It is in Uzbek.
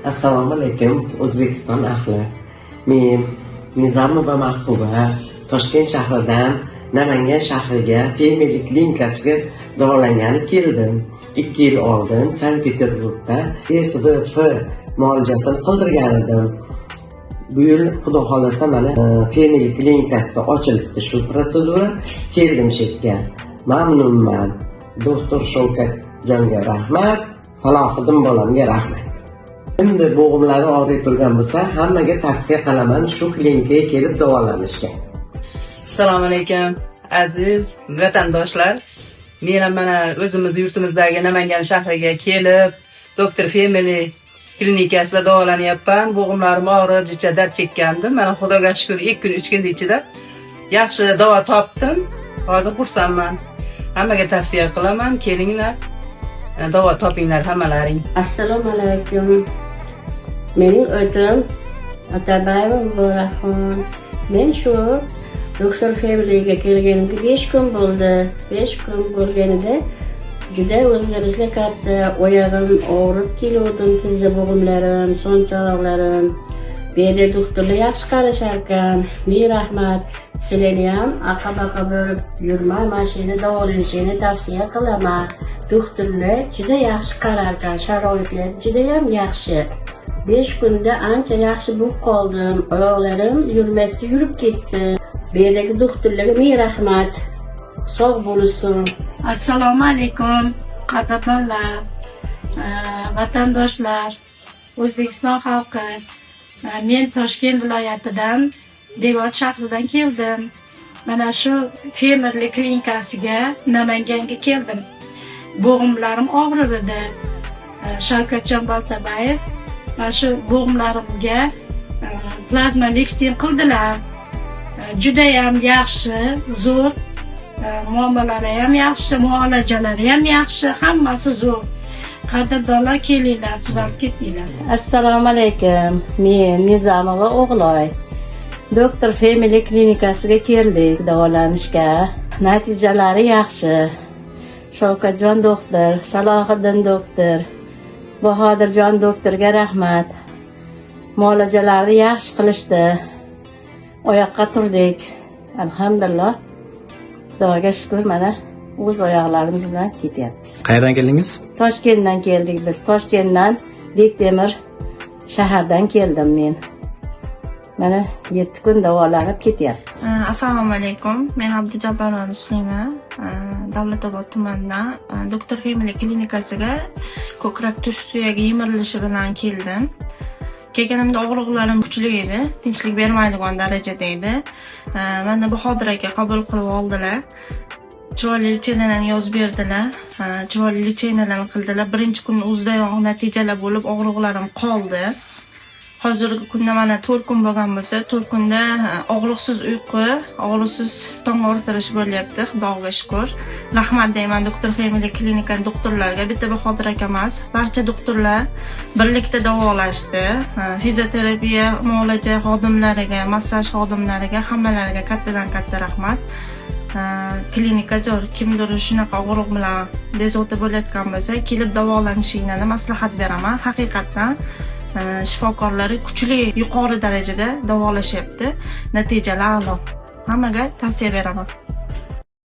Assalomu alaykum O'zbekiston ahli. Men Nizamova Mahbuba Toshkent shahridan Namangan shahriga fermerlik klinikasiga davolangani keldim. 2 yil oldin Sankt-Peterburgda SVF muolajasini qildirgan edim. Bu yil xudo xolasa mana fermerlik klinikasida ochilibdi shu protsedura. Keldim shu yerga. Mamnunman. Doktor Shavkatjonga rahmat, Salohiddin bolamga rahmat. Endi bo'g'imlari og'rib turgan bo'lsa, hammaga tavsiya qilaman shu klinikaga kelib davolanishga. Assalomu alaykum aziz vatandoshlar. Men ham mana o'zimiz yurtimizdagi Namangan shahriga kelib, doktor fermerlik klinikasida davolanyapman. Bo'g'imlarim og'rib, jicha dard chekkandim. Mana Xudoga shukr 2 kun 3 kun ichida yaxshi davo topdim. Hozir xursandman. Hammaga tavsiya qilaman, kelinglar. Davo topinglar hammalaring. Assalomu alaykum. Mening adım Atabayeva Muborakxon. Men shu doktor fermerlikka kelganimga 5 kun bo'ldi. 5 kun bo'lganida juda o'zgarishlar katta. Oyog'im og'rib kelgandim, tizza bo'g'imlarim, so'nchoqlarim. Bu yerda doktorlar yaxshi qarashar ekan. Ming rahmat. Sizlarni ham aqabaqa bo'lib yurmay, mashina davolanishini tavsiya qilaman. Doktorlar juda yaxshi qarar ekan, sharoitlar juda ham yaxshi. 5 kunda ancha yaxshi bo'lib qoldim. Oyoqlarim yurmasdan yurib ketdi. Bu yerdagi doktorlarga ming rahmat. Sog' bo'lsin. Assalomu alaykum qadrdonlar, vatandoshlar, O'zbekiston xalqi. Men Toshkent viloyatidan Devor shahridan keldim. Mana shu fermerlik klinikasiga Namanganga keldim. Bo'g'imlarim og'rir edi. Shavkatjon Boltabayev mana shu bo'g'imlarimga plazma lifting qildilar. Juda ham yaxshi, zo'r, muomalari ham yaxshi, muolajalari ham yaxshi, hammasi zo'r. Qadrdonlar kelinglar, tuzalib ketinglar. Assalomu alaykum. Men Nizamova O'g'loy. Doktor fermerlik klinikasiga keldik davolanishga. Natijalari yaxshi. Shavkatjon doktor, Salohiddin doktor, Bahodirjon doktorga rahmat. Muolajalarni yaxshi qilishdi. Oyoqqa turdik. Alhamdulillah. Xudoga shukr, mana o'z oyoqlarimiz bilan ketyapmiz. Qayerdan keldingiz? Toshkentdan keldik biz. Toshkentdan Bektemir shahardan keldim men. Mana 7 kun davolanib ketyapmiz. Assalomu alaykum. Men Abdujabbarova Muslima, Davlatobod tumanidan doktor fermerlik klinikasiga ko'krak tush suyagi yemirilishi bilan keldim. Kelganimda og'riqlarim kuchli edi, tinchlik bermaydigan darajada edi. Meni Bahodir aka qabul qilib oldilar. Chiroyli lichenalarni yozib berdilar. Chiroyli lichenalarni qildilar. Birinchi kun o'zidayoq natijalar bo'lib og'riqlarim qoldi. Hozirgi kunda mana 4 kun bo'lgan bo'lsa, 4 kunda og'riqsiz uyqu, og'riqsiz tong orttirish bo'lyapti, Xudoga shukr. Rahmat deyman doktor fermerlik klinikasi doktorlarga, bitta Bahodir aka emas, barcha doktorlar birlikda davolashdi. Fizioterapiya muolaja xodimlariga, massaj xodimlariga, hammalariga kattadan katta rahmat. Klinika zo'r, kimdir shunaqa og'riq bilan bezovta bo'layotgan bo'lsa, kelib davolanishinglarni maslahat beraman. Haqiqatan shifokorlari kuchli, yuqori darajada davolashyapti. Natijalar a'lo. Hammaga tavsiya beraman.